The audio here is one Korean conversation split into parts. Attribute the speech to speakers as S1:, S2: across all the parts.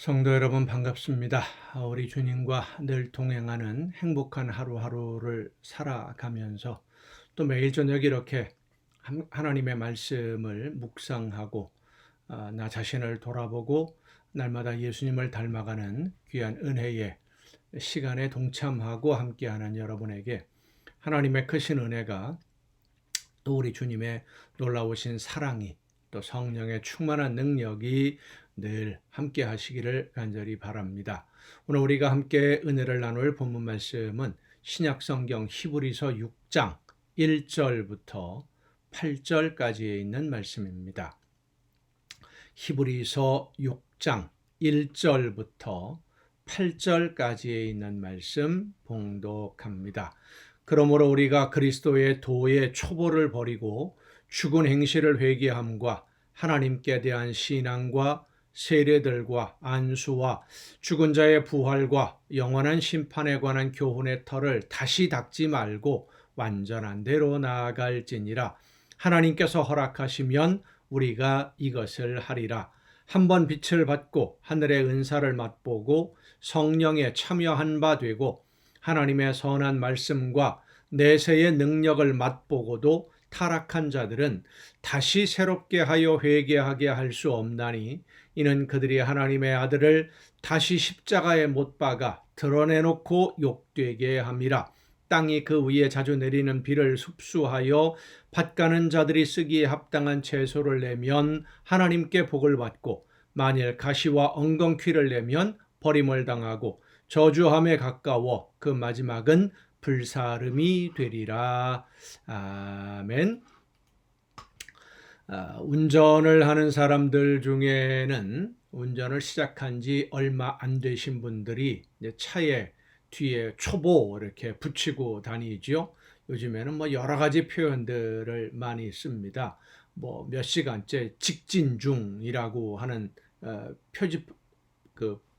S1: 성도 여러분 반갑습니다. 우리 주님과 늘 동행하는 행복한 하루하루를 살아가면서 또 매일 저녁 이렇게 하나님의 말씀을 묵상하고 나 자신을 돌아보고 날마다 예수님을 닮아가는 귀한 은혜의 시간에 동참하고 함께하는 여러분에게 하나님의 크신 은혜가 또 우리 주님의 놀라우신 사랑이 또 성령의 충만한 능력이 늘 함께 하시기를 간절히 바랍니다. 오늘 우리가 함께 은혜를 나눌 본문 말씀은 신약성경 히브리서 6장 1절부터 8절까지에 있는 말씀입니다. 히브리서 6장 1절부터 8절까지에 있는 말씀 봉독합니다. 그러므로 우리가 그리스도의 도의 초보를 버리고 죽은 행실을 회개함과 하나님께 대한 신앙과 세례들과 안수와 죽은 자의 부활과 영원한 심판에 관한 교훈의 털을 다시 닦지 말고 완전한 대로 나아갈지니라. 하나님께서 허락하시면 우리가 이것을 하리라. 한번 빛을 받고 하늘의 은사를 맛보고 성령에 참여한 바 되고 하나님의 선한 말씀과 내세의 능력을 맛보고도 타락한 자들은 다시 새롭게 하여 회개하게 할 수 없나니 이는 그들이 하나님의 아들을 다시 십자가에 못 박아 드러내놓고 욕되게 함이라. 땅이 그 위에 자주 내리는 비를 흡수하여 밭가는 자들이 쓰기에 합당한 채소를 내면 하나님께 복을 받고 만일 가시와 엉겅퀴를 내면 버림을 당하고 저주함에 가까워 그 마지막은 불사름이 되리라. 아멘. 운전을 하는 사람들 중에는 운전을 시작한 지 얼마 안 되신 분들이 이제 차에 뒤에 초보 이렇게 붙이고 다니죠. 요즘에는 뭐 여러 가지 표현들을 많이 씁니다. 뭐 몇 시간째 직진 중이라고 하는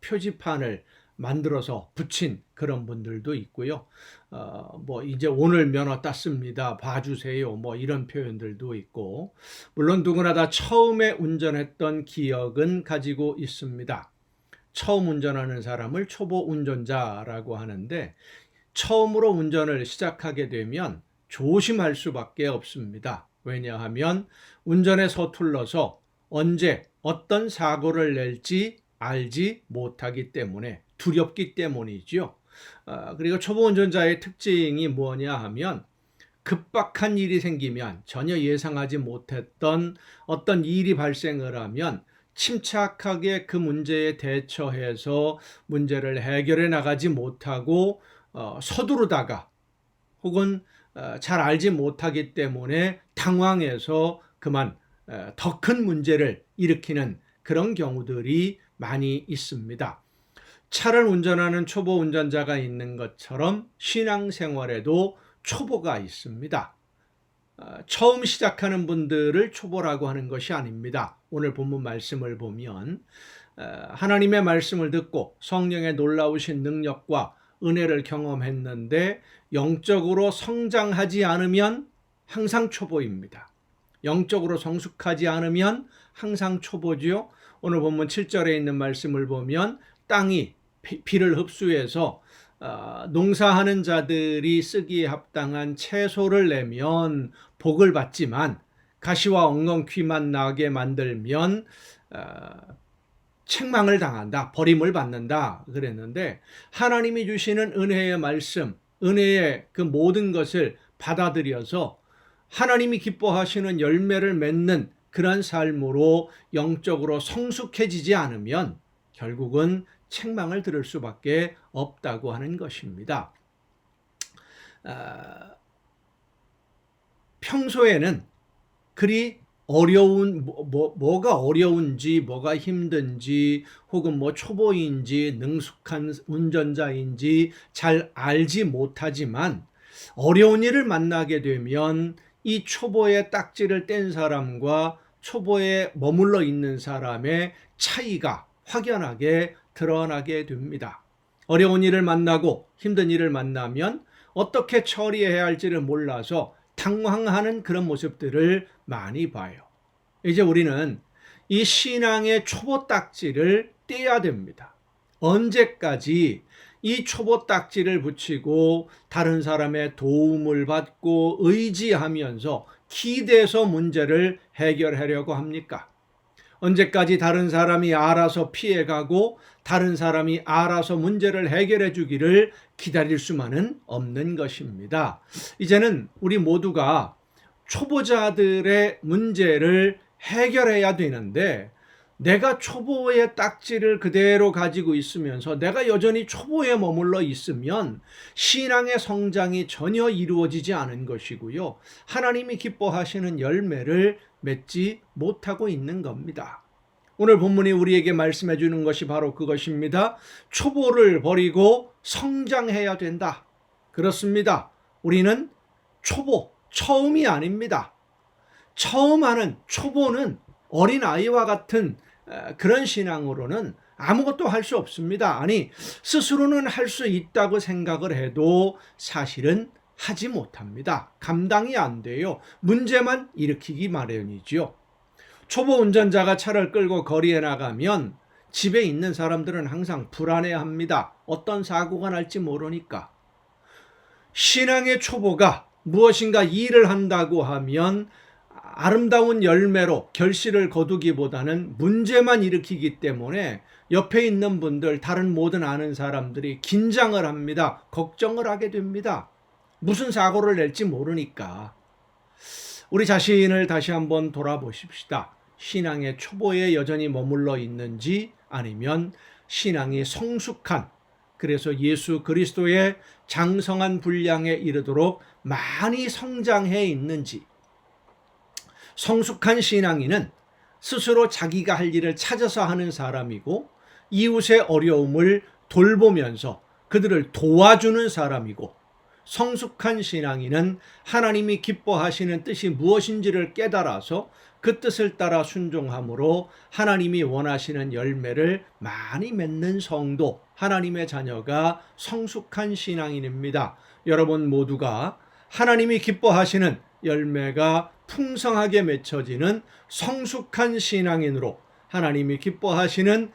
S1: 표지판을 만들어서 붙인 그런 분들도 있고요. 뭐 이제 오늘 면허 땄습니다. 봐주세요. 뭐 이런 표현들도 있고, 물론 누구나 다 처음에 운전했던 기억은 가지고 있습니다. 처음 운전하는 사람을 초보 운전자라고 하는데, 처음으로 운전을 시작하게 되면 조심할 수밖에 없습니다. 왜냐하면 운전에 서툴러서 언제 어떤 사고를 낼지 알지 못하기 때문에, 두렵기 때문이죠. 그리고 초보 운전자의 특징이 뭐냐 하면 급박한 일이 생기면, 전혀 예상하지 못했던 어떤 일이 발생을 하면 침착하게 그 문제에 대처해서 문제를 해결해 나가지 못하고 서두르다가 혹은 잘 알지 못하기 때문에 당황해서 그만 더 큰 문제를 일으키는 그런 경우들이 많이 있습니다. 차를 운전하는 초보 운전자가 있는 것처럼 신앙생활에도 초보가 있습니다. 처음 시작하는 분들을 초보라고 하는 것이 아닙니다. 오늘 본문 말씀을 보면 하나님의 말씀을 듣고 성령의 놀라우신 능력과 은혜를 경험했는데 영적으로 성장하지 않으면 항상 초보입니다. 영적으로 성숙하지 않으면 항상 초보지요. 오늘 본문 7절에 있는 말씀을 보면 땅이 비를 흡수해서 농사하는 자들이 쓰기에 합당한 채소를 내면 복을 받지만 가시와 엉겅퀴만 나게 만들면 책망을 당한다, 버림을 받는다 그랬는데, 하나님이 주시는 은혜의 말씀, 은혜의 그 모든 것을 받아들여서 하나님이 기뻐하시는 열매를 맺는 그런 삶으로 영적으로 성숙해지지 않으면 결국은 책망을 들을 수밖에 없다고 하는 것입니다. 평소에는 그리 어려운 뭐가 어려운지, 뭐가 힘든지, 혹은 뭐 초보인지 능숙한 운전자인지 잘 알지 못하지만 어려운 일을 만나게 되면 이 초보의 딱지를 뗀 사람과 초보에 머물러 있는 사람의 차이가 확연하게 드러나게 됩니다. 어려운 일을 만나고 힘든 일을 만나면 어떻게 처리해야 할지를 몰라서 당황하는 그런 모습들을 많이 봐요. 이제 우리는 이 신앙의 초보 딱지를 떼야 됩니다. 언제까지 이 초보 딱지를 붙이고 다른 사람의 도움을 받고 의지하면서 기대서 문제를 해결하려고 합니까? 언제까지 다른 사람이 알아서 피해가고 다른 사람이 알아서 문제를 해결해 주기를 기다릴 수만은 없는 것입니다. 이제는 우리 모두가 초보자들의 문제를 해결해야 되는데, 내가 초보의 딱지를 그대로 가지고 있으면서 내가 여전히 초보에 머물러 있으면 신앙의 성장이 전혀 이루어지지 않은 것이고요, 하나님이 기뻐하시는 열매를 맺지 못하고 있는 겁니다. 오늘 본문이 우리에게 말씀해 주는 것이 바로 그것입니다. 초보를 버리고 성장해야 된다. 그렇습니다. 우리는 처음이 아닙니다. 처음 하는 초보는 어린아이와 같은 그런 신앙으로는 아무것도 할 수 없습니다. 아니, 스스로는 할 수 있다고 생각을 해도 사실은 하지 못합니다. 감당이 안 돼요. 문제만 일으키기 마련이지요. 초보 운전자가 차를 끌고 거리에 나가면 집에 있는 사람들은 항상 불안해합니다. 어떤 사고가 날지 모르니까. 신앙의 초보가 무엇인가 일을 한다고 하면 아름다운 열매로 결실을 거두기보다는 문제만 일으키기 때문에 옆에 있는 분들, 다른 모든 아는 사람들이 긴장을 합니다. 걱정을 하게 됩니다. 무슨 사고를 낼지 모르니까. 우리 자신을 다시 한번 돌아보십시다. 신앙의 초보에 여전히 머물러 있는지, 아니면 신앙이 성숙한, 그래서 예수 그리스도의 장성한 분량에 이르도록 많이 성장해 있는지. 성숙한 신앙인은 스스로 자기가 할 일을 찾아서 하는 사람이고, 이웃의 어려움을 돌보면서 그들을 도와주는 사람이고, 성숙한 신앙인은 하나님이 기뻐하시는 뜻이 무엇인지를 깨달아서 그 뜻을 따라 순종함으로 하나님이 원하시는 열매를 많이 맺는 성도, 하나님의 자녀가 성숙한 신앙인입니다. 여러분 모두가 하나님이 기뻐하시는 열매가 풍성하게 맺혀지는 성숙한 신앙인으로 하나님이 기뻐하시는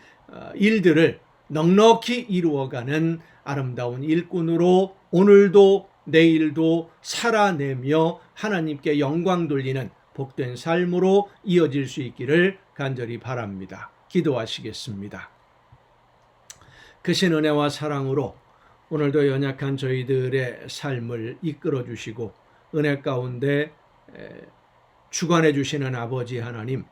S1: 일들을 넉넉히 이루어가는 아름다운 일꾼으로 오늘도 내일도 살아내며 하나님께 영광 돌리는 복된 삶으로 이어질 수 있기를 간절히 바랍니다. 기도하시겠습니다. 크신 은혜와 사랑으로 오늘도 연약한 저희들의 삶을 이끌어 주시고 은혜 가운데 주관해 주시는 아버지 하나님,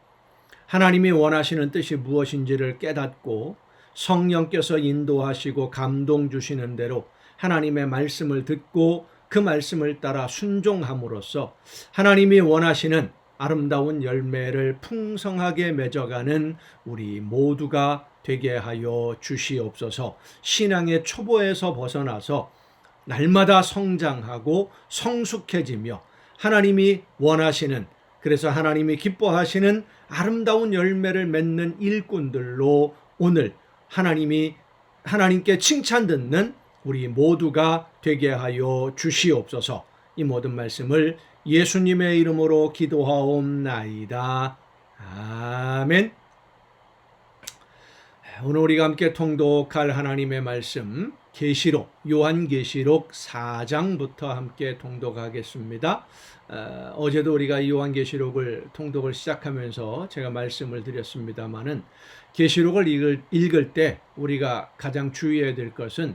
S1: 하나님이 원하시는 뜻이 무엇인지를 깨닫고 성령께서 인도하시고 감동 주시는 대로 하나님의 말씀을 듣고 그 말씀을 따라 순종함으로써 하나님이 원하시는 아름다운 열매를 풍성하게 맺어가는 우리 모두가 되게 하여 주시옵소서. 신앙의 초보에서 벗어나서 날마다 성장하고 성숙해지며 하나님이 원하시는, 그래서 하나님이 기뻐하시는 아름다운 열매를 맺는 일꾼들로 오늘 하나님께 칭찬 듣는 우리 모두가 되게 하여 주시옵소서. 이 모든 말씀을 예수님의 이름으로 기도하옵나이다. 아멘. 오늘 우리가 함께 통독할 하나님의 말씀, 계시록, 요한계시록 4장부터 함께 통독하겠습니다. 어제도 우리가 요한계시록을 통독을 시작하면서 제가 말씀을 드렸습니다마는, 계시록을 읽을 때 우리가 가장 주의해야 될 것은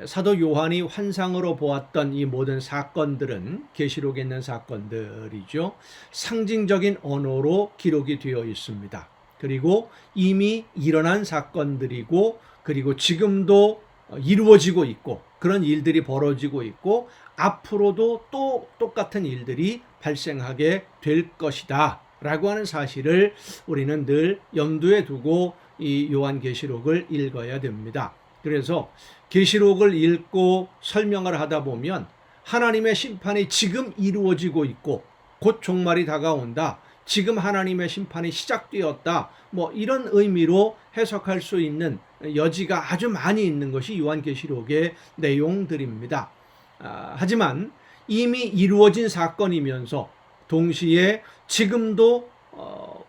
S1: 사도 요한이 환상으로 보았던 이 모든 사건들은 계시록에 있는 사건들이죠. 상징적인 언어로 기록이 되어 있습니다. 그리고 이미 일어난 사건들이고, 그리고 지금도 이루어지고 있고, 그런 일들이 벌어지고 있고, 앞으로도 또 똑같은 일들이 발생하게 될 것이다 라고 하는 사실을 우리는 늘 염두에 두고 이 요한계시록을 읽어야 됩니다. 그래서 계시록을 읽고 설명을 하다 보면 하나님의 심판이 지금 이루어지고 있고 곧 종말이 다가온다, 지금 하나님의 심판이 시작되었다, 이런 의미로 해석할 수 있는 여지가 아주 많이 있는 것이 요한계시록의 내용들입니다. 하지만 이미 이루어진 사건이면서 동시에 지금도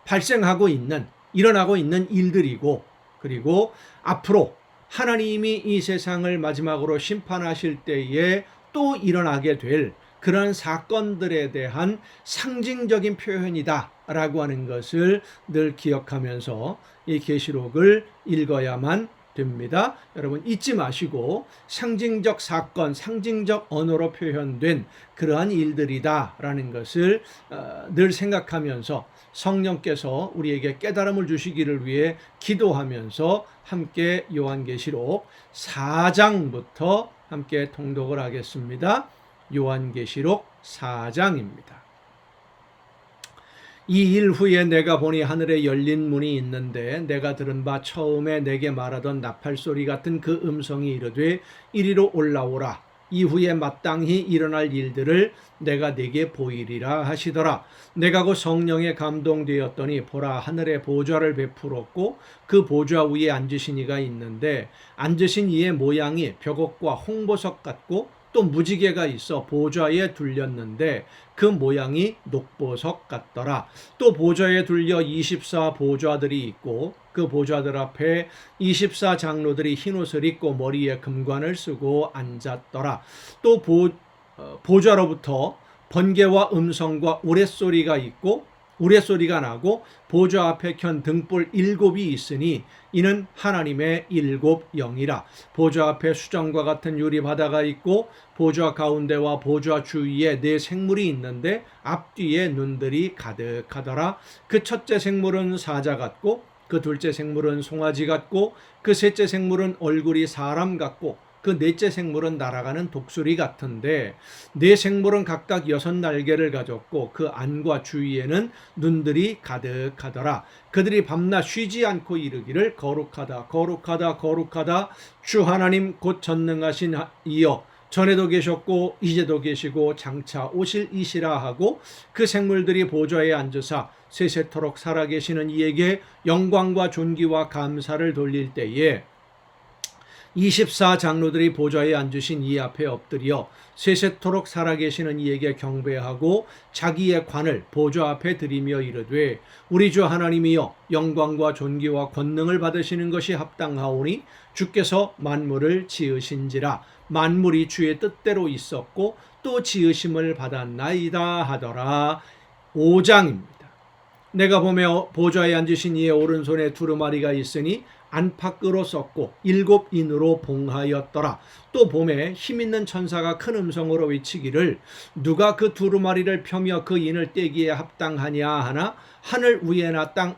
S1: 발생하고 있는 일어나고 있는 일들이고, 그리고 앞으로 하나님이 이 세상을 마지막으로 심판하실 때에 또 일어나게 될 그런 사건들에 대한 상징적인 표현이다라고 하는 것을 늘 기억하면서 이 계시록을 읽어야만 됩니다. 여러분 잊지 마시고 상징적 사건, 상징적 언어로 표현된 그러한 일들이다라는 것을 늘 생각하면서 성령께서 우리에게 깨달음을 주시기를 위해 기도하면서 함께 요한계시록 4장부터 함께 통독을 하겠습니다. 요한계시록 4장입니다. 이 일 후에 내가 보니 하늘에 열린 문이 있는데 내가 들은 바 처음에 내게 말하던 나팔소리 같은 그 음성이 이르되 이리로 올라오라. 이후에 마땅히 일어날 일들을 내가 네게 보이리라 하시더라. 내가 그 성령에 감동되었더니 보라 하늘에 보좌를 베풀었고 그 보좌 위에 앉으신 이가 있는데 앉으신 이의 모양이 벽옥과 홍보석 같고 또 무지개가 있어 보좌에 둘렸는데 그 모양이 녹보석 같더라. 또 보좌에 둘려 24 보좌들이 있고 그 보좌들 앞에 24 장로들이 흰옷을 입고 머리에 금관을 쓰고 앉았더라. 또 보좌로부터 번개와 음성과 우레소리가 있고 우레소리가 나고 보좌 앞에 켠 등불 7이 있으니 이는 하나님의 7 영이라. 보좌 앞에 수정과 같은 유리 바다가 있고 보좌 가운데와 보좌 주위에 4 생물이 있는데 앞뒤에 눈들이 가득하더라. 그 첫째 생물은 사자 같고 그 둘째 생물은 송아지 같고 그 셋째 생물은 얼굴이 사람 같고 그 넷째 생물은 날아가는 독수리 같은데 4 생물은 각각 6 날개를 가졌고 그 안과 주위에는 눈들이 가득하더라. 그들이 밤낮 쉬지 않고 이르기를 거룩하다 거룩하다 거룩하다 주 하나님 곧 전능하신 이여 전에도 계셨고 이제도 계시고 장차 오실 이시라 하고 그 생물들이 보좌에 앉으사 세세토록 살아계시는 이에게 영광과 존귀와 감사를 돌릴 때에 24 장로들이 보좌에 앉으신 이 앞에 엎드려 세세토록 살아계시는 이에게 경배하고 자기의 관을 보좌 앞에 드리며 이르되 우리 주 하나님이여 영광과 존귀와 권능을 받으시는 것이 합당하오니 주께서 만물을 지으신지라. 만물이 주의 뜻대로 있었고 또 지으심을 받았나이다 하더라. 5장입니다. 내가 보며 보좌에 앉으신 이의 오른손에 두루마리가 있으니 안팎으로 썼고 7 인으로 봉하였더라. 또 봄에 힘있는 천사가 큰 음성으로 외치기를 누가 그 두루마리를 펴며 그 인을 떼기에 합당하냐 하나 하늘 위에나 땅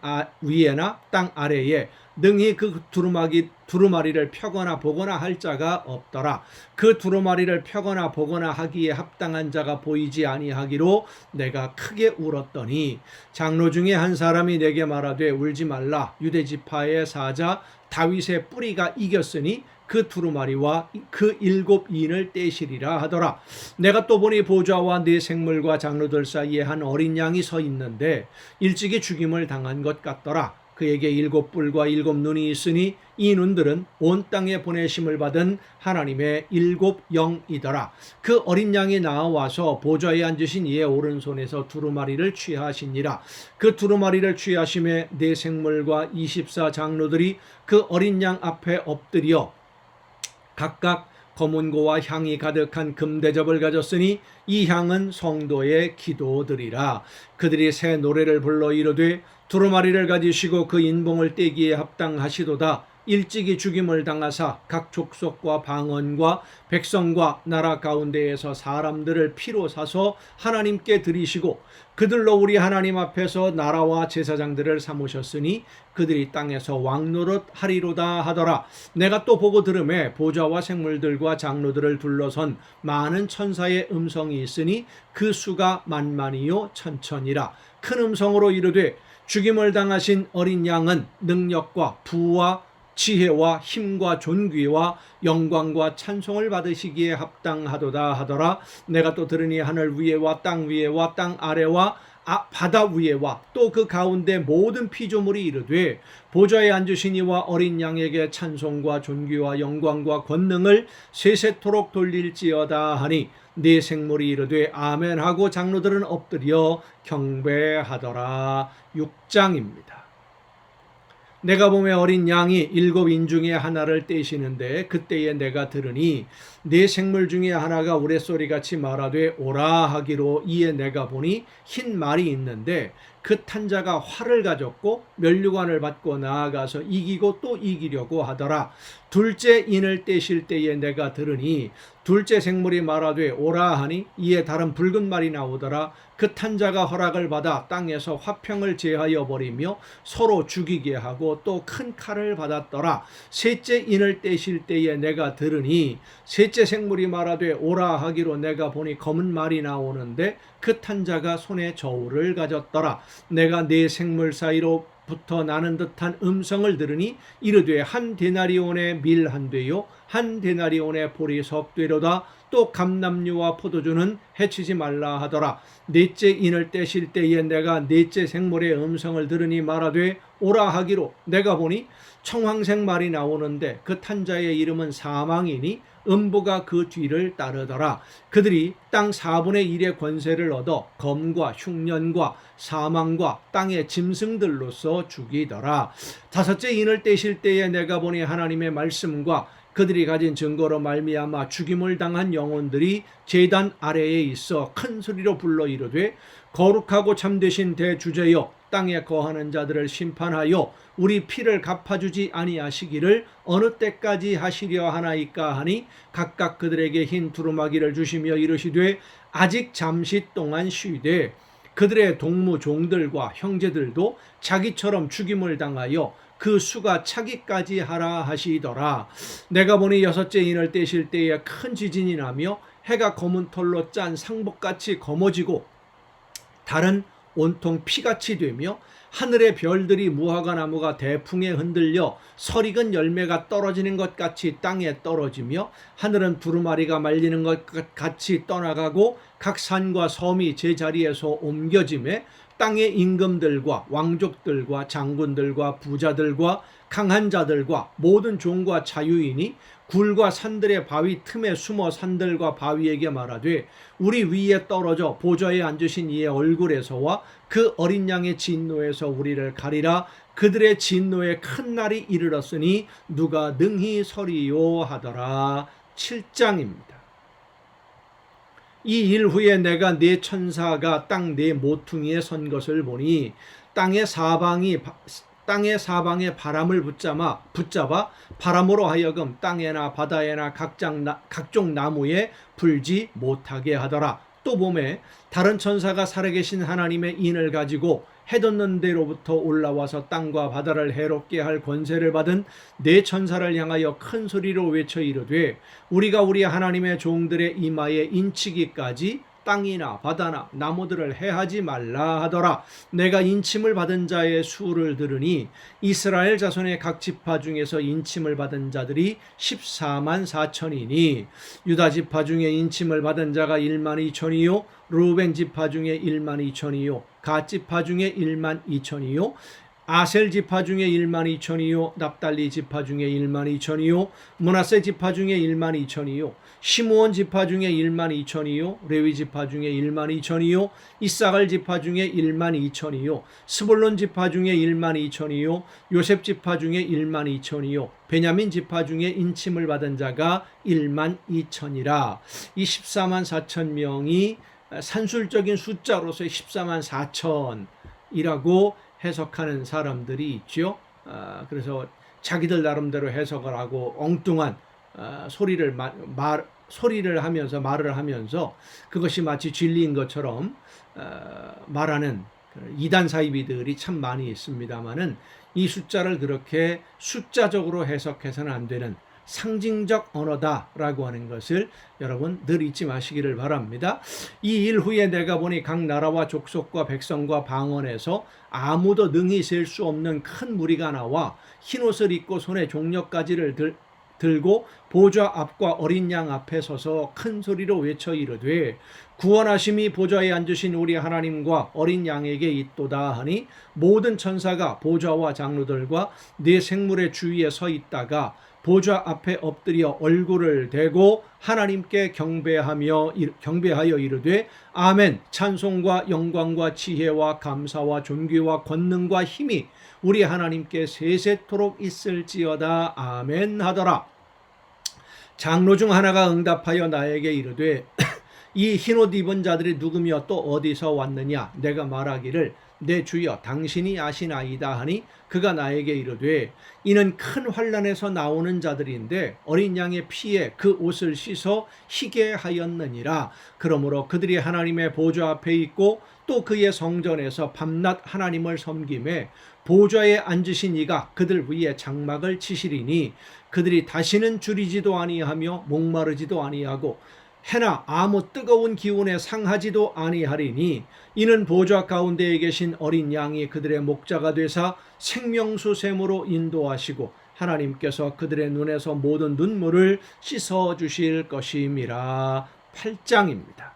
S1: 아래에 능히 그 두루마리를 펴거나 보거나 할 자가 없더라. 그 두루마리를 펴거나 보거나 하기에 합당한 자가 보이지 아니하기로 내가 크게 울었더니 장로 중에 한 사람이 내게 말하되 울지 말라. 유대 지파의 사자 다윗의 뿌리가 이겼으니 그 두루마리와 그 7 인을 떼시리라 하더라. 내가 또 보니 보좌와 4 생물과 장로들 사이에 한 어린 양이 서 있는데 일찍이 죽임을 당한 것 같더라. 그에게 7 뿔과 7 눈이 있으니 이 눈들은 온 땅에 보내심을 받은 하나님의 7 영이더라. 그 어린 양이 나와서 보좌에 앉으신 이의 오른손에서 두루마리를 취하시니라. 그 두루마리를 취하심에 4 생물과 24 장로들이 그 어린 양 앞에 엎드려 각각 검은고와 향이 가득한 금대접을 가졌으니 이 향은 성도의 기도들이라. 그들이 새 노래를 불러 이르되 두루마리를 가지시고 그 인봉을 떼기에 합당하시도다. 일찍이 죽임을 당하사 각 족속과 방언과 백성과 나라 가운데에서 사람들을 피로 사서 하나님께 드리시고 그들로 우리 하나님 앞에서 나라와 제사장들을 삼으셨으니 그들이 땅에서 왕노릇 하리로다 하더라. 내가 또 보고 들음에 보좌와 생물들과 장로들을 둘러선 많은 천사의 음성이 있으니 그 수가 만만이요 천천이라. 큰 음성으로 이르되 죽임을 당하신 어린 양은 능력과 부와 지혜와 힘과 존귀와 영광과 찬송을 받으시기에 합당하도다 하더라. 내가 또 들으니 하늘 위에와 땅 위에와 땅 아래와 바다 위에와 또 그 가운데 모든 피조물이 이르되 보좌에 앉으신 이와 어린 양에게 찬송과 존귀와 영광과 권능을 세세토록 돌릴지어다 하니 4 생물이 이르되 아멘 하고 장로들은 엎드려 경배하더라. 6장입니다. 내가 보매 어린 양이 7인 중에 하나를 떼시는데 그때에 내가 들으니 네 생물 중에 하나가 우레소리같이 말하되 오라 하기로, 이에 내가 보니 흰 말이 있는데 그 탄자가 활을 가졌고 면류관을 받고 나아가서 이기고 또 이기려고 하더라. 둘째 인을 떼실 때에 내가 들으니 둘째 생물이 말하되 오라 하니, 이에 다른 붉은 말이 나오더라. 그 탄자가 허락을 받아 땅에서 화평을 제하여 버리며 서로 죽이게 하고 또 큰 칼을 받았더라. 셋째 인을 떼실 때에 내가 들으니 셋째 생물이 말하되 오라 하기로, 내가 보니 검은 말이 나오는데 그 탄자가 손에 저울을 가졌더라. 내가 네 생물 사이로부터 나는 듯한 음성을 들으니 이르되 한 데나리온의 밀 한 되요 한 데나리온의 보리 석 되로다. 또 감람류와 포도주는 해치지 말라 하더라. 넷째 인을 떼실 때에 내가 넷째 생물의 음성을 들으니 말하되 오라 하기로, 내가 보니 청황색 말이 나오는데 그 탄자의 이름은 사망이니 음부가 그 뒤를 따르더라. 그들이 땅 4분의 1의 권세를 얻어 검과 흉년과 사망과 땅의 짐승들로서 죽이더라. 다섯째 인을 떼실 때에 내가 보니 하나님의 말씀과 그들이 가진 증거로 말미암아 죽임을 당한 영혼들이 제단 아래에 있어 큰 소리로 불러 이르되 거룩하고 참되신 대주제여, 땅에 거하는 자들을 심판하여 우리 피를 갚아주지 아니하시기를 어느 때까지 하시려 하나이까 하니, 각각 그들에게 흰 두루마기를 주시며 이르시되 아직 잠시 동안 쉬되 그들의 동무 종들과 형제들도 자기처럼 죽임을 당하여 그 수가 차기까지 하라 하시더라. 내가 보니 여섯째 인을 떼실 때에 큰 지진이 나며 해가 검은 털로 짠 상복같이 검어지고 달은 온통 피같이 되며 하늘의 별들이 무화과 나무가 대풍에 흔들려 설익은 열매가 떨어지는 것 같이 땅에 떨어지며 하늘은 두루마리가 말리는 것 같이 떠나가고 각 산과 섬이 제자리에서 옮겨짐에 땅의 임금들과 왕족들과 장군들과 부자들과 강한 자들과 모든 종과 자유인이 굴과 산들의 바위 틈에 숨어 산들과 바위에게 말하되 우리 위에 떨어져 보좌에 앉으신 이의 얼굴에서와 그 어린 양의 진노에서 우리를 가리라. 그들의 진노의 큰 날이 이르렀으니 누가 능히 서리요 하더라. 7장입니다. 이 일 후에 내가 네 천사가 땅 네 모퉁이에 선 것을 보니 땅의 사방에 바람을 붙잡아 바람으로 하여금 땅에나 바다에나 각종 나무에 불지 못하게 하더라. 또 봄에 다른 천사가 살아계신 하나님의 인을 가지고 해돋는 데로부터 올라와서 땅과 바다를 해롭게 할 권세를 받은 네 천사를 향하여 큰 소리로 외쳐 이르되 우리가 우리 하나님의 종들의 이마에 인치기까지 땅이나 바다나 나무들을 해하지 말라 하더라. 내가 인침을 받은 자의 수를 들으니 이스라엘 자손의 각 지파 중에서 인침을 받은 자들이 14만 4천이니 유다 지파 중에 인침을 받은 자가 1만 2천이요 루벤 지파 중에 1만 2천이요 갓 지파 중에 1만 2천이요 아셀 지파 중에 1만 2천이요 납달리 지파 중에 1만 2천이요 므낫세 지파 중에 1만 2천이요 시므온 지파 중에 1만 2천이요 레위 지파 중에 1만 2천이요 이사갈 지파 중에 1만 2천이요 스불론 지파 중에 1만 2천이요 요셉 지파 중에 1만 2천이요 베냐민 지파 중에 인침을 받은 자가 1만 2천이라. 이 14만 4천 명이 산술적인 숫자로서 14만 4천이라고 해석하는 사람들이 있죠. 그래서 자기들 나름대로 해석을 하고 엉뚱한 소리를 하면서 말을 하면서 그것이 마치 진리인 것처럼 말하는 이단 사이비들이 참 많이 있습니다만은 이 숫자를 그렇게 숫자적으로 해석해서는 안 되는 상징적 언어다라고 하는 것을 여러분 늘 잊지 마시기를 바랍니다. 이 일 후에 내가 보니 각 나라와 족속과 백성과 방언에서 아무도 능히 셀 수 없는 큰 무리가 나와 흰옷을 입고 손에 종려가지를 들고 보좌 앞과 어린 양 앞에 서서 큰 소리로 외쳐 이르되 구원하심이 보좌에 앉으신 우리 하나님과 어린 양에게 있도다 하니 모든 천사가 보좌와 장로들과 네 생물의 주위에 서 있다가 보좌 앞에 엎드려 얼굴을 대고 하나님께 경배하여 이르되 아멘. 찬송과 영광과 지혜와 감사와 존귀와 권능과 힘이 우리 하나님께 세세토록 있을지어다. 아멘 하더라. 장로 중 하나가 응답하여 나에게 이르되 이 흰옷 입은 자들이 누구며 또 어디서 왔느냐? 내가 말하기를 내 주여 당신이 아시나이다 하니 그가 나에게 이르되 이는 큰 환난에서 나오는 자들인데 어린 양의 피에 그 옷을 씻어 희게 하였느니라. 그러므로 그들이 하나님의 보좌 앞에 있고 또 그의 성전에서 밤낮 하나님을 섬김에 보좌에 앉으신 이가 그들 위에 장막을 치시리니 그들이 다시는 줄이지도 아니하며 목마르지도 아니하고 해나 아무 뜨거운 기운에 상하지도 아니하리니 이는 보좌 가운데에 계신 어린 양이 그들의 목자가 되사 생명수 샘으로 인도하시고 하나님께서 그들의 눈에서 모든 눈물을 씻어 주실 것임이라. 8장입니다.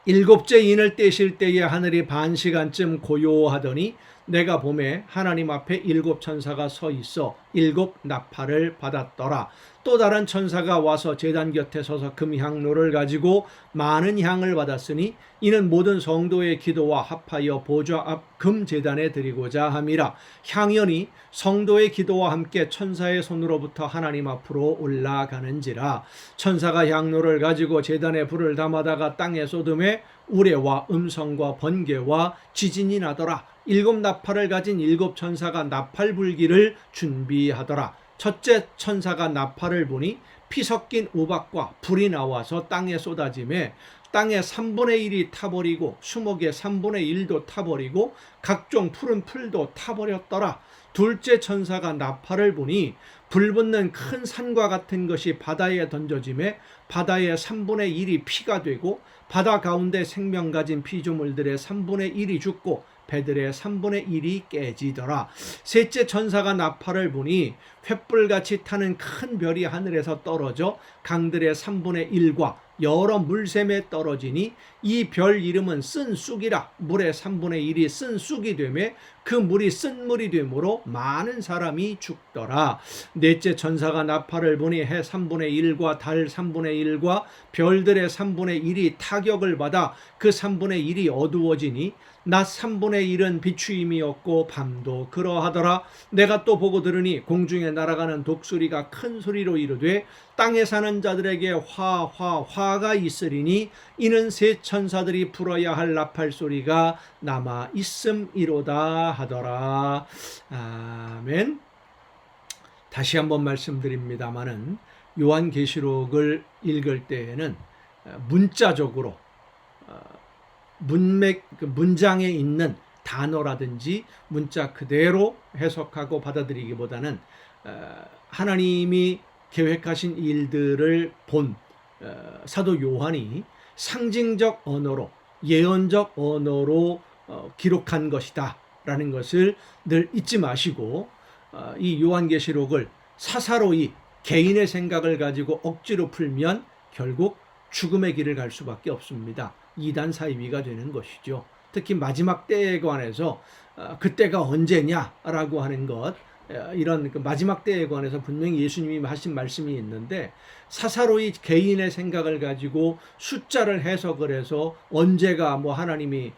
S1: 일곱째 인을 떼실 때에 하늘이 반 시간쯤 고요하더니 내가 보매 하나님 앞에 일곱 천사가 서 있어 일곱 나팔을 받았더라. 또 다른 천사가 와서 제단 곁에 서서 금향로를 가지고 많은 향을 받았으니 이는 모든 성도의 기도와 합하여 보좌 앞 금제단에 드리고자 함이라. 향연이 성도의 기도와 함께 천사의 손으로부터 하나님 앞으로 올라가는지라. 천사가 향로를 가지고 제단에 불을 담아다가 땅에 쏟음에 우레와 음성과 번개와 지진이 나더라. 일곱 나팔을 가진 일곱 천사가 나팔 불기를 준비하더라. 첫째 천사가 나팔을 부니 피 섞인 우박과 불이 나와서 땅에 쏟아지매 땅의 3분의 1이 타버리고 수목의 3분의 1도 타버리고 각종 푸른 풀도 타버렸더라. 둘째 천사가 나팔을 부니 불붙는 큰 산과 같은 것이 바다에 던져지매 바다의 3분의 1이 피가 되고 바다 가운데 생명 가진 피조물들의 3분의 1이 죽고 배들의 3분의 1이 깨지더라. 셋째 천사가 나팔을 부니 횃불같이 타는 큰 별이 하늘에서 떨어져 강들의 3분의 1과 여러 물샘에 떨어지니 이 별 이름은 쓴 쑥이라. 물의 3분의 1이 쓴 쑥이 되매 그 물이 쓴 물이 되므로 많은 사람이 죽더라. 넷째 천사가 나팔을 부니 해 3분의 1과 달 3분의 1과 별들의 3분의 1이 타격을 받아 그 3분의 1이 어두워지니 낮 3분의 1은 비추임이 없고 밤도 그러하더라. 내가 또 보고 들으니 공중에 날아가는 독수리가 큰 소리로 이르되 땅에 사는 자들에게 화가 있으리니 이는 새 천사들이 불어야 할 나팔 소리가 남아 있음이로다 하더라. 아멘. 다시 한번 말씀드립니다마는 요한계시록을 읽을 때에는 문자적으로 문장에 있는 단어라든지 문자 그대로 해석하고 받아들이기보다는 하나님이 계획하신 일들을 본 사도 요한이 상징적 언어로 예언적 언어로 기록한 것이다 라는 것을 늘 잊지 마시고 이 요한계시록을 사사로이 개인의 생각을 가지고 억지로 풀면 결국 죽음의 길을 갈 수밖에 없습니다. 이단 사이비가 되는 것이죠. 특히 마지막 때에 관해서 그때가 언제냐라고 하는 것, 이런 마지막 때에 관해서 분명히 예수님이 하신 말씀이 있는데 사사로이 개인의 생각을 가지고 숫자를 해석을 해서 언제가 하나님이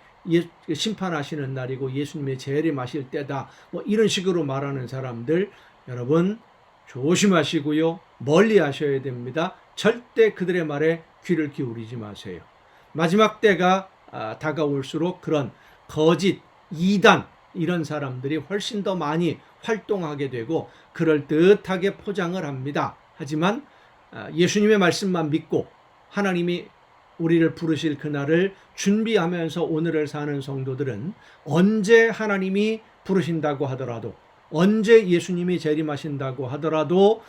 S1: 심판하시는 날이고 예수님의 재림하실 때다 이런 식으로 말하는 사람들 여러분 조심하시고요. 멀리 하셔야 됩니다. 절대 그들의 말에 귀를 기울이지 마세요. 마지막 때가 다가올수록 그런 거짓, 이단 이런 사람들이 훨씬 더 많이 활동하게 되고 그럴듯하게 포장을 합니다. 하지만 예수님의 말씀만 믿고 하나님이 우리를 부르실 그날을 준비하면서 오늘을 사는 성도들은 언제 하나님이 부르신다고 하더라도 언제 예수님이 재림하신다고 하더라도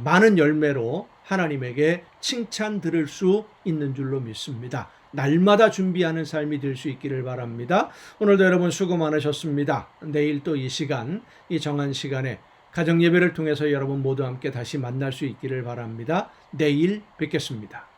S1: 많은 열매로 하나님에게 칭찬 들을 수 있는 줄로 믿습니다. 날마다 준비하는 삶이 될 수 있기를 바랍니다. 오늘도 여러분 수고 많으셨습니다. 내일 또 이 시간, 이 정한 시간에 가정예배를 통해서 여러분 모두 함께 다시 만날 수 있기를 바랍니다. 내일 뵙겠습니다.